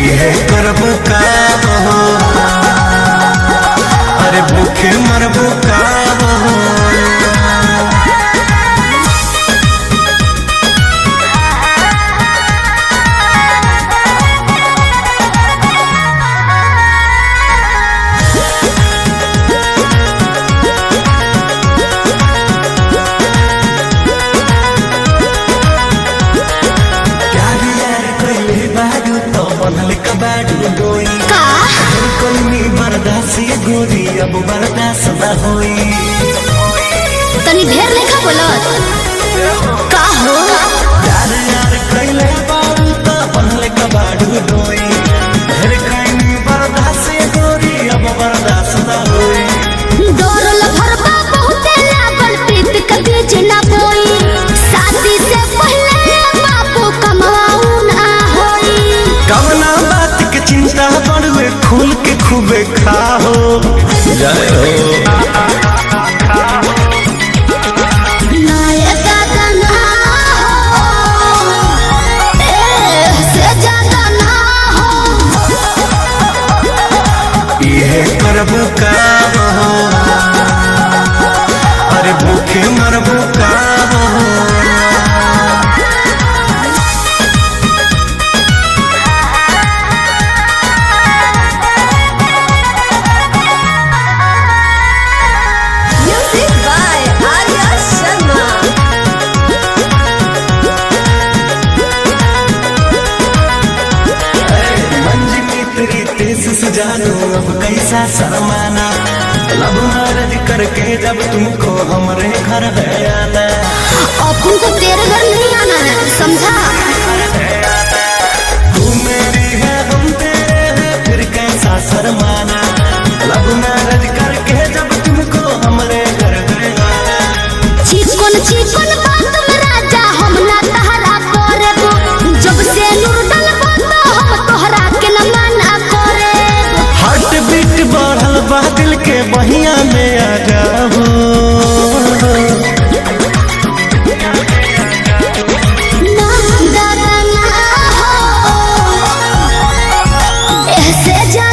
ये करब का हो, अरे भूखे मरबू का हो। गोरी अब बर्दाश्त न होई, तनी ढेर लेखा बोलत का हो। यार यार कइले बारू त बनले कबाड़ू डोई, ढेर कइनी बर्दाश्त गोरी अब बर्दाश्त न होई। डोरल भरबा बहुते लागल प्रीत के बीच ना बोई, शादी से पहले बापू कमाऊ ना होई। कवना बात के चिंता बड़वे खुल के खूबे खाओ जय हो। ये करब का हो, अरे भूखे मरबू का हो। जानो अब कैसा शर्माना, लब मैरिज करके जब तुमको हमारे घर है आना। अब तुमको तेरे घर नहीं आना है, समझा। तू मेरी है हम तेरे हैं, फिर कैसा शर्माना, लब मैरिज करके जब तुमको हमारे घर है आना। चिकन चिकन बात में राजा हम ना तहरा करबो, जब से नूर डलबो तो हम तोहरा के न माना करे। हार्ट बीट बढ़ल बा दिल के बहिया में आ जाओ, ना दादा ना हो, ऐसे जा